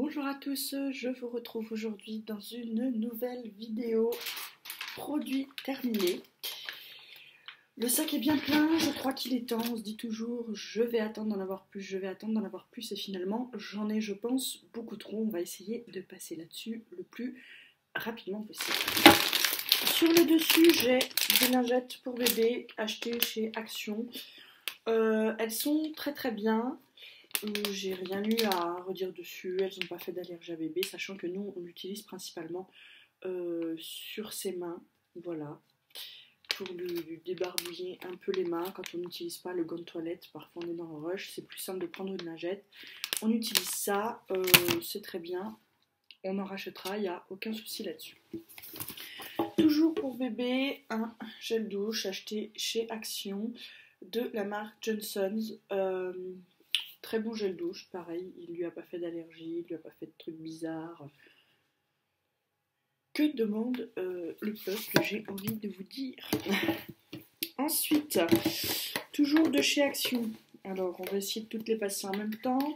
Bonjour à tous, je vous retrouve aujourd'hui dans une nouvelle vidéo produit terminé. Le sac est bien plein, je crois qu'il est temps, on se dit toujours je vais attendre d'en avoir plus, je vais attendre d'en avoir plus et finalement j'en ai je pense beaucoup trop. On va essayer de passer là-dessus le plus rapidement possible. Sur le dessus j'ai des lingettes pour bébé achetées chez Action. Elles sont très bien. J'ai rien eu à redire dessus, elles n'ont pas fait d'allergie à bébé, sachant que nous on l'utilise principalement sur ses mains, voilà, pour lui débarbouiller un peu les mains quand on n'utilise pas le gant de toilette. Parfois on est dans le rush, c'est plus simple de prendre une lingette, on utilise ça, c'est très bien, on en rachètera, il n'y a aucun souci là-dessus. Toujours pour bébé, un gel douche acheté chez Action de la marque Johnson's. Très bon gel douche, pareil, il lui a pas fait d'allergie, il lui a pas fait de trucs bizarres. Que demande le peuple, j'ai envie de vous dire. Ensuite, toujours de chez Action. Alors, on va essayer de toutes les passer en même temps.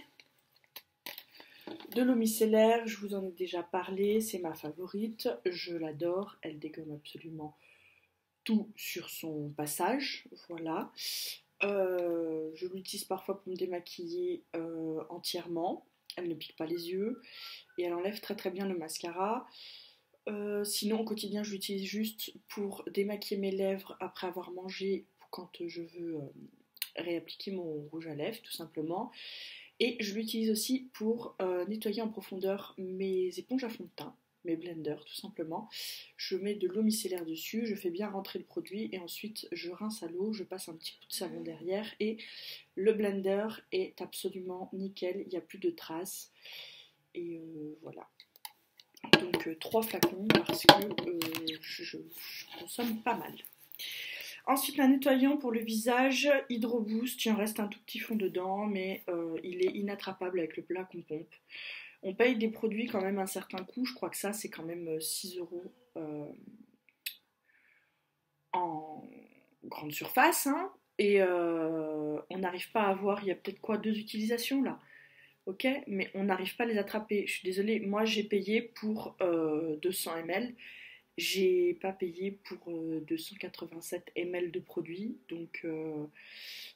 De l'eau micellaire, je vous en ai déjà parlé, c'est ma favorite, je l'adore, elle dégomme absolument tout sur son passage, voilà. Je l'utilise parfois pour me démaquiller entièrement, elle ne pique pas les yeux et elle enlève très bien le mascara. Sinon au quotidien je l'utilise juste pour démaquiller mes lèvres après avoir mangé, quand je veux réappliquer mon rouge à lèvres tout simplement. Et je l'utilise aussi pour nettoyer en profondeur mes éponges à fond de teint, mes blenders tout simplement. Je mets de l'eau micellaire dessus, je fais bien rentrer le produit et ensuite je rince à l'eau, je passe un petit coup de savon derrière et le blender est absolument nickel, il n'y a plus de traces. Et voilà. Donc 3 flacons parce que je consomme pas mal. Ensuite, un nettoyant pour le visage, Hydro Boost, il en reste un tout petit fond dedans, mais il est inattrapable avec le plat qu'on pompe. On paye des produits quand même un certain coût, je crois que ça c'est quand même 6 € en grande surface, hein, et on n'arrive pas à avoir, il y a peut-être quoi, 2 utilisations là, ok, mais on n'arrive pas à les attraper. Je suis désolée, moi j'ai payé pour 200 ml. J'ai pas payé pour 287 ml de produits, donc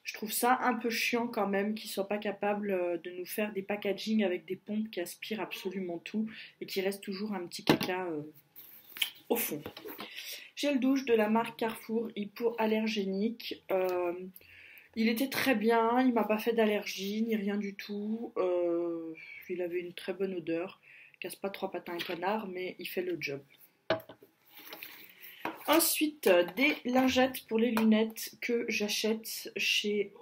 je trouve ça un peu chiant quand même qu'ils soient pas capables de nous faire des packaging avec des pompes qui aspirent absolument tout et qui reste toujours un petit caca au fond. Gel douche de la marque Carrefour hypoallergénique. Il était très bien, il m'a pas fait d'allergie ni rien du tout. Il avait une très bonne odeur, casse pas 3 patins et canard, mais il fait le job. Ensuite, des lingettes pour les lunettes que j'achète chez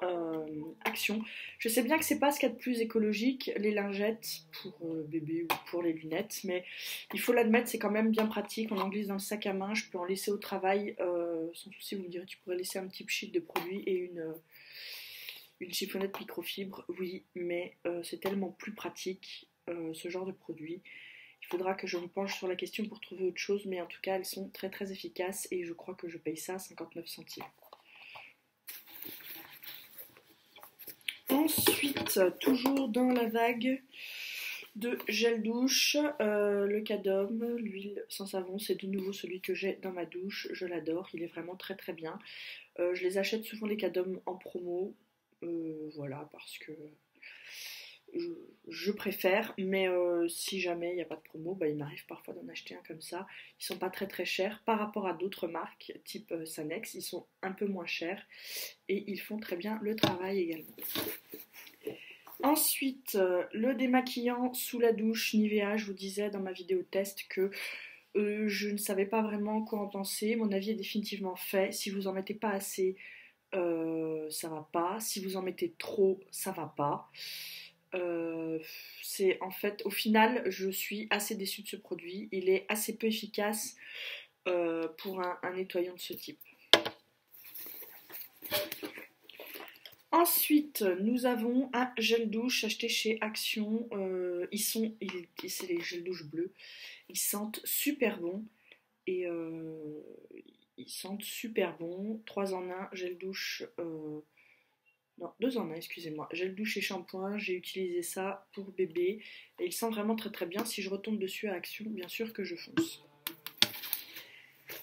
Action. Je sais bien que c'est pas ce qu'il y a de plus écologique, les lingettes pour bébé ou pour les lunettes, mais il faut l'admettre, c'est quand même bien pratique. On en glisse dans le sac à main, je peux en laisser au travail sans souci. Vous me direz, tu pourrais laisser un petit sheet de produit et une chiffonnette microfibre. Oui, mais c'est tellement plus pratique ce genre de produit. Il faudra que je me penche sur la question pour trouver autre chose, mais en tout cas elles sont très efficaces et je crois que je paye ça 59 centimes. Ensuite, toujours dans la vague de gel douche, le Cadom, l'huile sans savon, c'est de nouveau celui que j'ai dans ma douche, je l'adore, il est vraiment très bien. Je les achète souvent les Cadom en promo, voilà, parce que je préfère, mais si jamais il n'y a pas de promo, il m'arrive parfois d'en acheter un comme ça. Ils sont pas très chers par rapport à d'autres marques type Sanex, ils sont un peu moins chers et ils font très bien le travail également. Ensuite, le démaquillant sous la douche Nivea, je vous disais dans ma vidéo test que je ne savais pas vraiment quoi en penser. Mon avis est définitivement fait. Si vous en mettez pas assez, ça va pas. Si vous en mettez trop, ça va pas. C'est en fait, au final, je suis assez déçue de ce produit. Il est assez peu efficace pour un nettoyant de ce type. Ensuite, nous avons un gel douche acheté chez Action. C'est les gels douche bleus. Ils sentent super bon. Et ils sentent super bon. 3 en 1, gel douche Non, 2 en 1, excusez-moi. Gel douche et shampoing, j'ai utilisé ça pour bébé. Et il sent vraiment très très bien. Si je retombe dessus à Action, bien sûr que je fonce.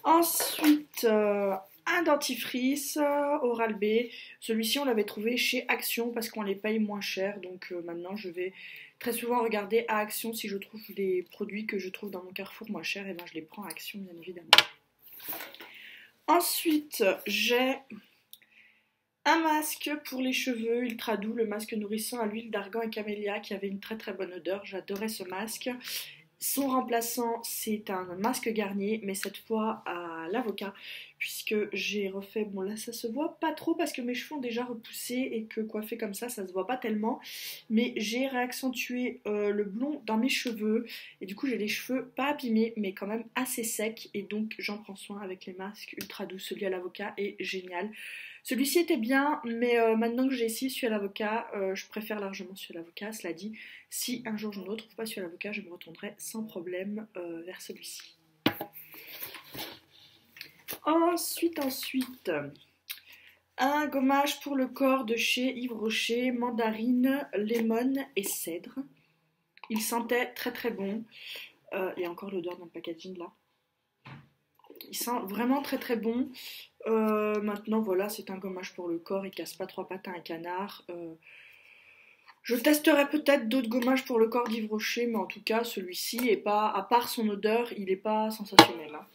Ensuite, un dentifrice Oral-B. Celui-ci, on l'avait trouvé chez Action parce qu'on les paye moins cher. Donc maintenant, je vais très souvent regarder à Action si je trouve les produits que je trouve dans mon Carrefour moins chers. Et bien, je les prends à Action, bien évidemment. Ensuite, j'ai un masque pour les cheveux ultra doux, le masque nourrissant à l'huile d'argan et camélia qui avait une très très bonne odeur. J'adorais ce masque. Son remplaçant, c'est un masque Garnier, mais cette fois à l'avocat, puisque j'ai refait, bon là ça se voit pas trop parce que mes cheveux ont déjà repoussé et que coiffé comme ça se voit pas tellement, mais j'ai réaccentué le blond dans mes cheveux, et du coup j'ai les cheveux pas abîmés, mais quand même assez secs, et donc j'en prends soin avec les masques ultra doux. Celui à l'avocat est génial. Celui-ci était bien, mais maintenant que j'ai essayé celui à l'avocat, je préfère largement celui à l'avocat. Cela dit, si un jour je ne retrouve pas celui à l'avocat, je me retournerai sans problème vers celui-ci. Ensuite, un gommage pour le corps de chez Yves Rocher, mandarine, lemon et cèdre. Il sentait très très bon. Il y a encore l'odeur dans le packaging là. Il sent vraiment très très bon. Maintenant voilà, c'est un gommage pour le corps, il casse pas 3 pattes à un canard. Je testerai peut-être d'autres gommages pour le corps d'Yves Rocher, mais en tout cas celui-ci est pas, à part son odeur, il est pas sensationnel. Hein.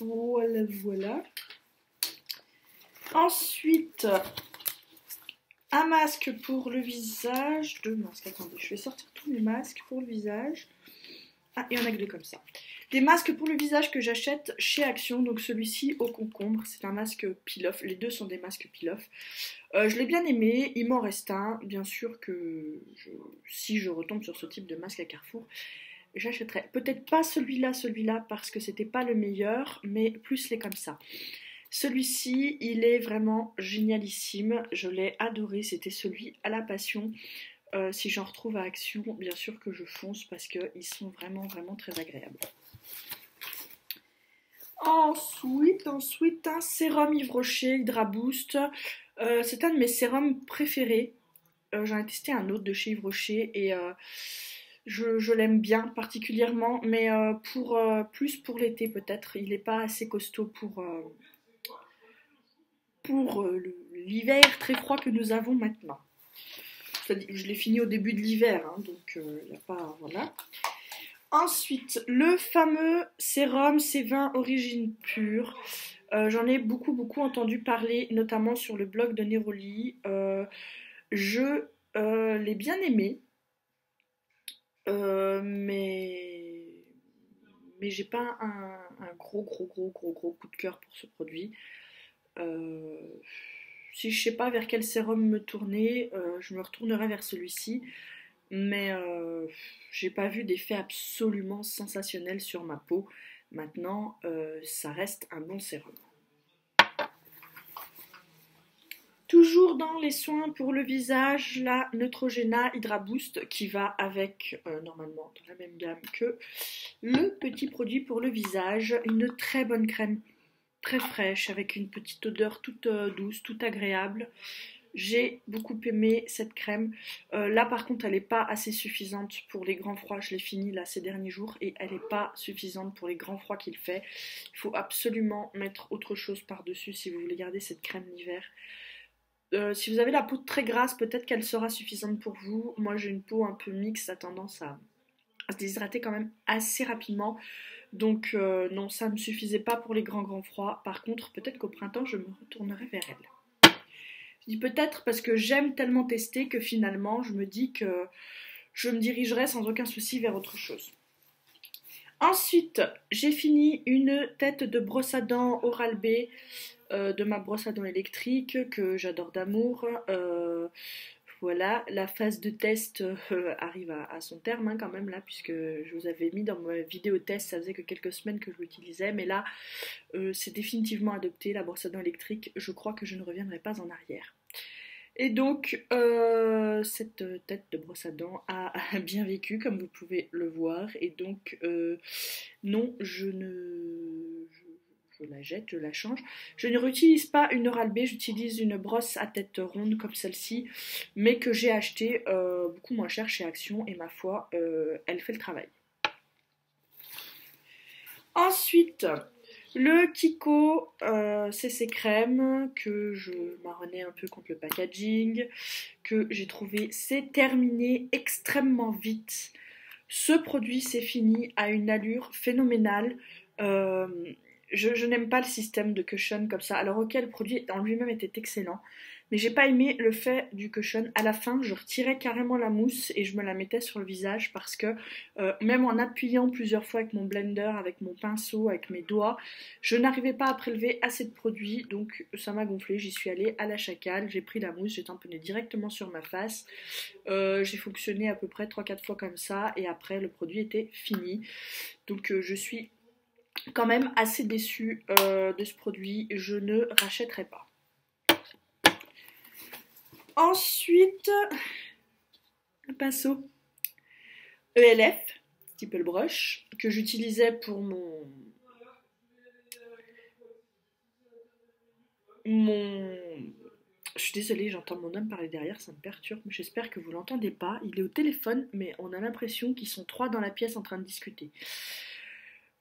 Voilà. Ensuite, un masque pour le visage, 2 masques, attendez, je vais sortir tous mes masques pour le visage. Ah, il y en a que 2 comme ça. Des masques pour le visage que j'achète chez Action, donc celui-ci au concombre, c'est un masque peel-off, les 2 sont des masques peel-off. Je l'ai bien aimé, il m'en reste un, bien sûr que si je retombe sur ce type de masque à Carrefour, j'achèterai peut-être pas celui-là, parce que c'était pas le meilleur, mais plus les comme ça. Celui-ci, il est vraiment génialissime, je l'ai adoré, c'était celui à la passion. Si j'en retrouve à Action, bien sûr que je fonce parce qu'ils sont vraiment vraiment très agréables. Ensuite, un sérum Yves Rocher Hydra Boost. C'est un de mes sérums préférés. J'en ai testé un autre de chez Yves Rocher et je l'aime bien particulièrement, mais plus pour l'été peut-être. Il n'est pas assez costaud pour l'hiver très froid que nous avons maintenant. Je l'ai fini au début de l'hiver, hein, donc il n'y a pas... Voilà. Ensuite, le fameux sérum C20 Origine Pure. J'en ai beaucoup entendu parler, notamment sur le blog de Neroli. Je l'ai bien aimé, mais j'ai pas un gros coup de cœur pour ce produit. Si je sais pas vers quel sérum me tourner, je me retournerai vers celui-ci. Mais j'ai pas vu d'effet absolument sensationnel sur ma peau. Maintenant, ça reste un bon sérum. Toujours dans les soins pour le visage, la Neutrogena Hydra Boost qui va avec, normalement dans la même gamme que le petit produit pour le visage. Une très bonne crème, très fraîche, avec une petite odeur toute douce, toute agréable. J'ai beaucoup aimé cette crème. Là par contre elle n'est pas assez suffisante pour les grands froids. Je l'ai fini là ces derniers jours et elle n'est pas suffisante pour les grands froids qu'il fait. Il faut absolument mettre autre chose par-dessus si vous voulez garder cette crème l'hiver. Si vous avez la peau très grasse, peut-être qu'elle sera suffisante pour vous. Moi j'ai une peau un peu mixte, a tendance à se déshydrater quand même assez rapidement. Donc non, ça ne me suffisait pas pour les grands froids. Par contre, peut-être qu'au printemps, je me retournerai vers elle. Je dis peut-être parce que j'aime tellement tester que finalement, je me dis que je me dirigerai sans aucun souci vers autre chose. Ensuite, j'ai fini une tête de brosse à dents Oral-B de ma brosse à dents électrique que j'adore d'amour. Voilà, la phase de test arrive à son terme hein, quand même là, puisque je vous avais mis dans ma vidéo test, ça faisait que quelques semaines que je l'utilisais, mais là c'est définitivement adopté, la brosse à dents électrique, je crois que je ne reviendrai pas en arrière. Et donc cette tête de brosse à dents a bien vécu comme vous pouvez le voir, et donc non, je je la jette, je la change. Je ne réutilise pas une Oral-B, j'utilise une brosse à tête ronde comme celle-ci, mais que j'ai achetée beaucoup moins cher chez Action et ma foi, elle fait le travail. Ensuite, le Kiko CC Crème, que je marronnais un peu contre le packaging, que j'ai trouvé, c'est terminé extrêmement vite. Ce produit, c'est fini, a une allure phénoménale. Euh, je n'aime pas le système de cushion comme ça. Alors ok, le produit en lui-même était excellent, mais j'ai pas aimé le fait du cushion. À la fin, je retirais carrément la mousse et je me la mettais sur le visage parce que même en appuyant plusieurs fois avec mon blender, avec mon pinceau, avec mes doigts, je n'arrivais pas à prélever assez de produit, donc ça m'a gonflé. J'y suis allée à la chacale, j'ai pris la mousse, j'ai tamponné directement sur ma face. J'ai fonctionné à peu près 3-4 fois comme ça et après le produit était fini. Donc je suis quand même assez déçue de ce produit, je ne rachèterai pas. Ensuite, un pinceau ELF, Stipple Brush, que j'utilisais pour mon... Je suis désolée, j'entends mon homme parler derrière, ça me perturbe. J'espère que vous l'entendez pas. Il est au téléphone, mais on a l'impression qu'ils sont 3 dans la pièce en train de discuter.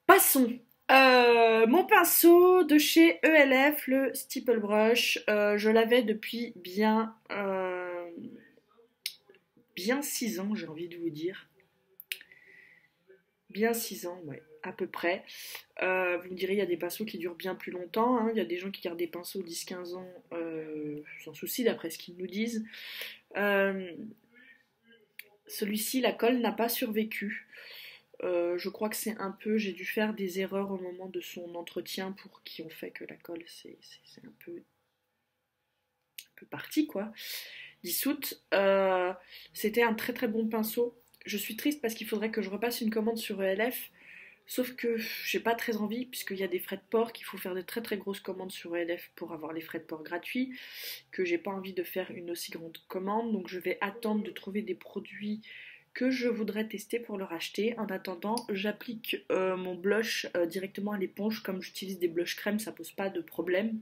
Passons. Mon pinceau de chez ELF, le Stipple Brush, je l'avais depuis bien 6 ans, j'ai envie de vous dire. Bien 6 ans, ouais, à peu près. Vous me direz, il y a des pinceaux qui durent bien plus longtemps, hein. Il y a des gens qui gardent des pinceaux 10-15 ans sans souci, d'après ce qu'ils nous disent. Celui-ci, la colle n'a pas survécu. Je crois que c'est un peu, j'ai dû faire des erreurs au moment de son entretien qui ont fait que la colle c'est un peu partie quoi, dissoute. C'était un très très bon pinceau. Je suis triste parce qu'il faudrait que je repasse une commande sur ELF, sauf que j'ai pas très envie puisqu'il y a des frais de port, qu'il faut faire de très très grosses commandes sur ELF pour avoir les frais de port gratuits, que j'ai pas envie de faire une aussi grande commande, donc je vais attendre de trouver des produits que je voudrais tester pour le racheter. En attendant, j'applique mon blush directement à l'éponge. Comme j'utilise des blushs crème, ça pose pas de problème.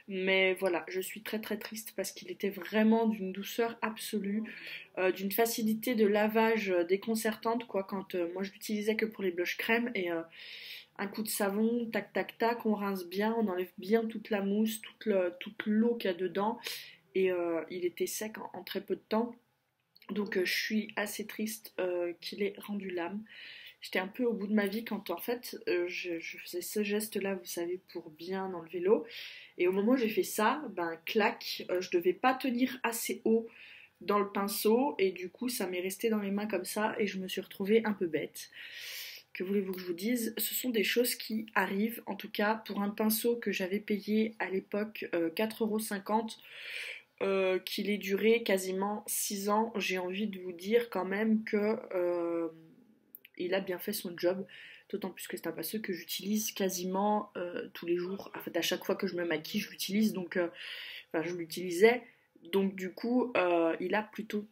Mais voilà, je suis très très triste parce qu'il était vraiment d'une douceur absolue, d'une facilité de lavage déconcertante quoi. Quand moi je l'utilisais que pour les blushs crème et un coup de savon, tac tac tac, on rince bien, on enlève bien toute la mousse, toute l'eau qu'il y a dedans et il était sec en très peu de temps. Donc je suis assez triste qu'il ait rendu l'âme. J'étais un peu au bout de ma vie quand en fait je faisais ce geste là, vous savez, pour bien enlever l'eau. Et au moment où j'ai fait ça, ben clac, je devais pas tenir assez haut dans le pinceau et du coup ça m'est resté dans les mains comme ça et je me suis retrouvée un peu bête. Que voulez-vous que je vous dise? Ce sont des choses qui arrivent, en tout cas pour un pinceau que j'avais payé à l'époque 4,50 €, qu'il ait duré quasiment 6 ans, j'ai envie de vous dire quand même que il a bien fait son job, d'autant plus que c'est un pinceau que j'utilise quasiment tous les jours. En fait, à chaque fois que je me maquille, je l'utilise, donc enfin, je l'utilisais. Donc du coup, il a plutôt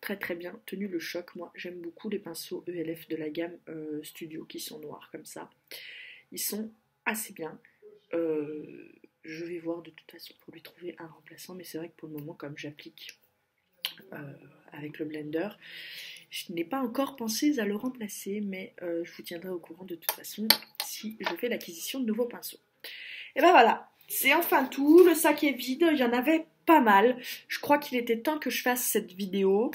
très très bien tenu le choc. Moi, j'aime beaucoup les pinceaux ELF de la gamme Studio qui sont noirs comme ça. Ils sont assez bien. Je vais voir de toute façon pour lui trouver un remplaçant, mais c'est vrai que pour le moment, comme j'applique avec le blender, je n'ai pas encore pensé à le remplacer, mais je vous tiendrai au courant de toute façon si je fais l'acquisition de nouveaux pinceaux. Et ben voilà, c'est enfin tout, le sac est vide, il y en avait pas mal. Je crois qu'il était temps que je fasse cette vidéo.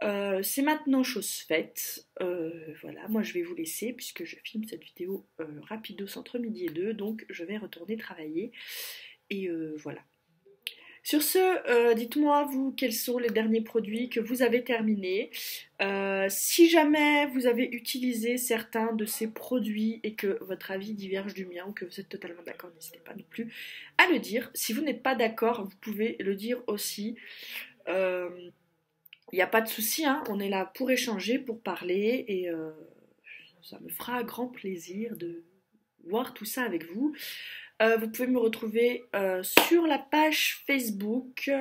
C'est maintenant chose faite. Voilà, moi je vais vous laisser puisque je filme cette vidéo rapidos entre midi et 2, donc je vais retourner travailler. Et voilà. Sur ce, dites-moi vous quels sont les derniers produits que vous avez terminés. Si jamais vous avez utilisé certains de ces produits et que votre avis diverge du mien ou que vous êtes totalement d'accord, n'hésitez pas non plus à le dire. Si vous n'êtes pas d'accord, vous pouvez le dire aussi. Il n'y a pas de souci, hein, on est là pour échanger, pour parler et ça me fera grand plaisir de voir tout ça avec vous. Vous pouvez me retrouver sur la page Facebook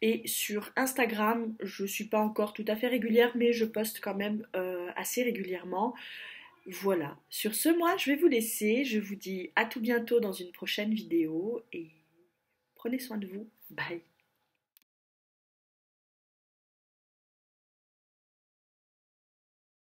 et sur Instagram. Je ne suis pas encore tout à fait régulière, mais je poste quand même assez régulièrement. Voilà, sur ce, moi, je vais vous laisser. Je vous dis à tout bientôt dans une prochaine vidéo et prenez soin de vous. Bye.